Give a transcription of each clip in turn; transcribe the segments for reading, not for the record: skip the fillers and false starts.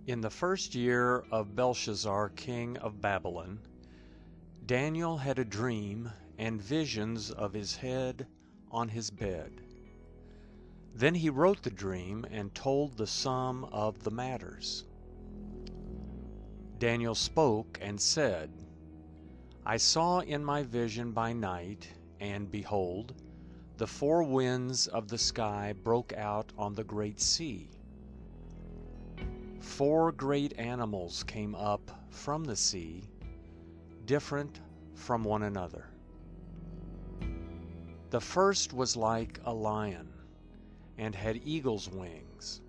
In the first year of Belshazzar, king of Babylon, Daniel had a dream and visions of his head on his bed. Then he wrote the dream and told the sum of the matters. Daniel spoke and said, I saw in my vision by night, and behold, the four winds of the sky broke out on the great sea. 4 great animals came up from the sea, different from one another. The first was like a lion, and had eagle's wings.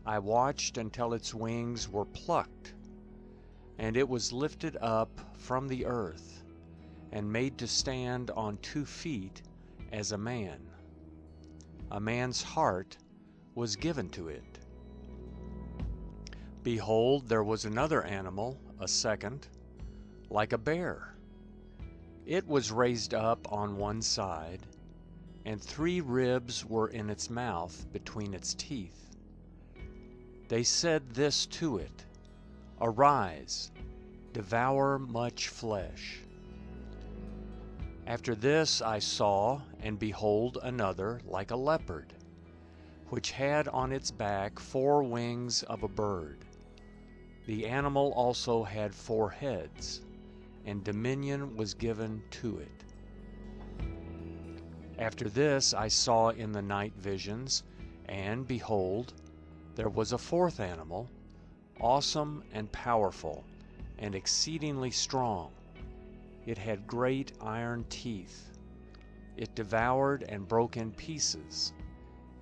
I watched until its wings were plucked, and it was lifted up from the earth, and made to stand on 2 feet as a man. A man's heart was given to it. Behold, there was another animal, a second, like a bear. It was raised up on one side, and 3 ribs were in its mouth between its teeth. They said this to it, Arise, devour much flesh. After this I saw, and behold another like a leopard, which had on its back 4 wings of a bird. The animal also had 4 heads, and dominion was given to it. After this I saw in the night visions, and behold, there was a 4th animal, awesome and powerful, and exceedingly strong. It had great iron teeth. It devoured and broke in pieces,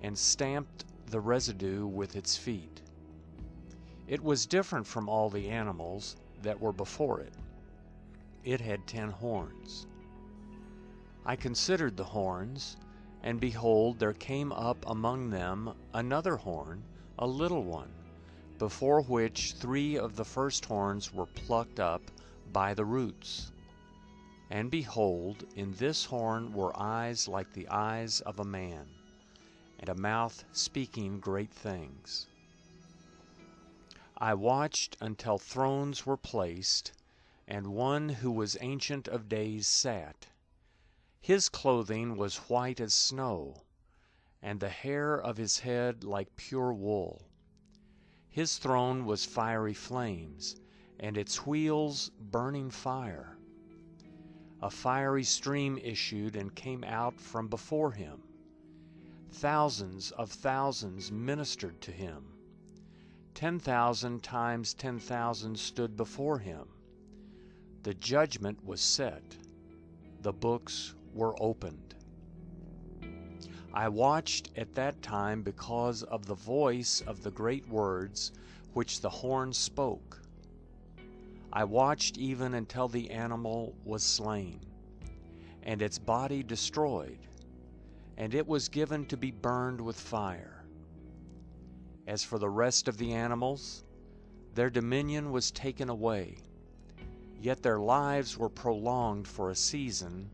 and stamped the residue with its feet. It was different from all the animals that were before it. It had 10 horns. I considered the horns, and behold, there came up among them another horn, a little one, before which 3 of the first horns were plucked up by the roots. And behold, in this horn were eyes like the eyes of a man, and a mouth speaking great things. I watched until thrones were placed, and one who was Ancient of Days sat. His clothing was white as snow, and the hair of his head like pure wool. His throne was fiery flames, and its wheels burning fire. A fiery stream issued and came out from before him. Thousands of thousands ministered to him. 10,000 times 10,000 stood before him. The judgment was set. The books were opened. I watched at that time because of the voice of the great words which the horn spoke. I watched even until the animal was slain, and its body destroyed, and it was given to be burned with fire. As for the rest of the animals, their dominion was taken away, yet their lives were prolonged for a season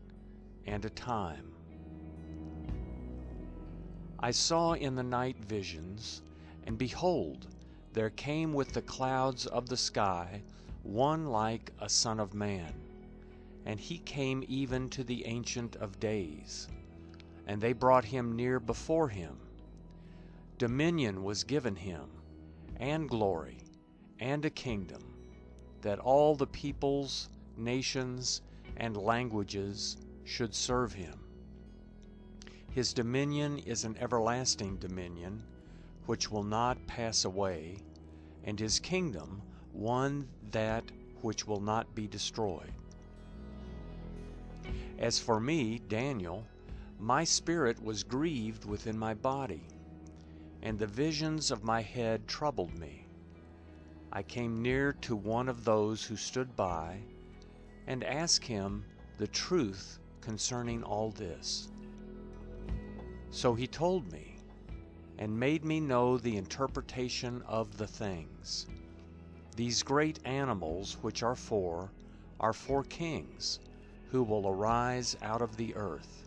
and a time. I saw in the night visions, and behold, there came with the clouds of the sky one like a son of man, and he came even to the Ancient of Days, and they brought him near before him. Dominion was given him, and glory, and a kingdom, that all the peoples, nations, and languages should serve him. His dominion is an everlasting dominion, which will not pass away, and his kingdom one that which will not be destroyed. As for me, Daniel, my spirit was grieved within my body, and the visions of my head troubled me. I came near to one of those who stood by, and asked him the truth concerning all this. So he told me, and made me know the interpretation of the things. These great animals which are 4 kings, who will arise out of the earth.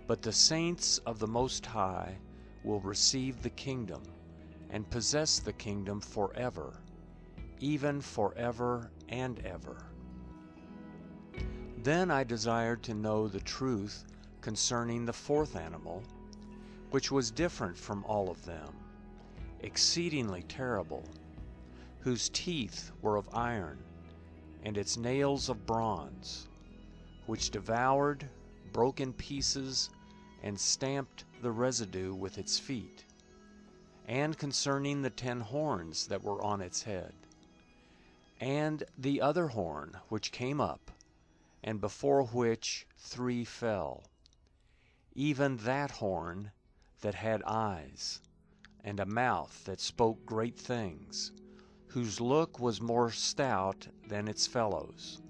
But the saints of the Most High will receive the kingdom, and possess the kingdom forever, even forever and ever. Then I desired to know the truth concerning the fourth animal, which was different from all of them, exceedingly terrible, whose teeth were of iron, and its nails of bronze, which devoured, broke in pieces, and stamped the residue with its feet, and concerning the 10 horns that were on its head, and the other horn which came up, and before which 3 fell, even that horn that had eyes, and a mouth that spoke great things, whose look was more stout than its fellows.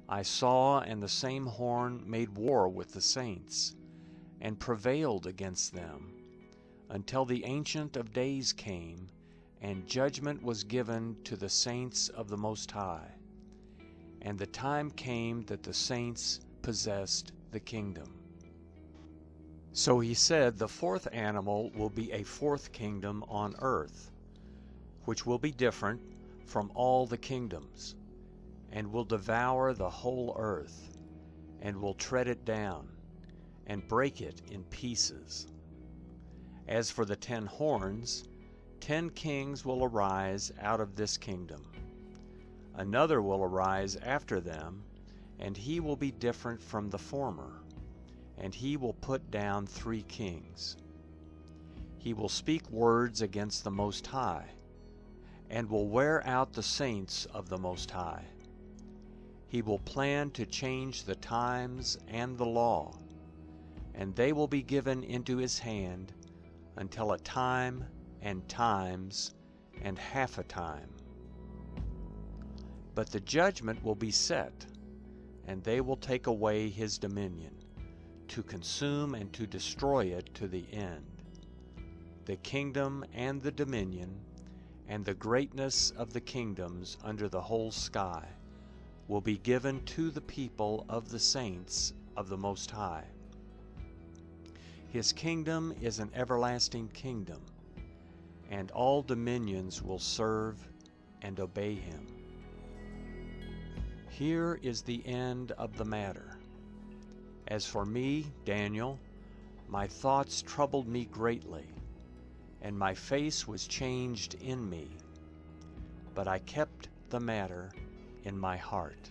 I saw, and the same horn made war with the saints, and prevailed against them, until the Ancient of Days came, and judgment was given to the saints of the Most High. And the time came that the saints possessed the kingdom. So he said the fourth animal will be a fourth kingdom on earth, which will be different from all the kingdoms, and will devour the whole earth, and will tread it down, and break it in pieces. As for the 10 horns, 10 kings will arise out of this kingdom. Another will arise after them, and he will be different from the former, and he will put down 3 kings. He will speak words against the Most High, and will wear out the saints of the Most High. He will plan to change the times and the law, and they will be given into his hand until a time and times and half a time. But the judgment will be set, and they will take away his dominion, to consume and to destroy it to the end. The kingdom and the dominion, and the greatness of the kingdoms under the whole sky, will be given to the people of the saints of the Most High. His kingdom is an everlasting kingdom, and all dominions will serve and obey him. Here is the end of the matter. As for me, Daniel, my thoughts troubled me greatly, and my face was changed in me, but I kept the matter in my heart.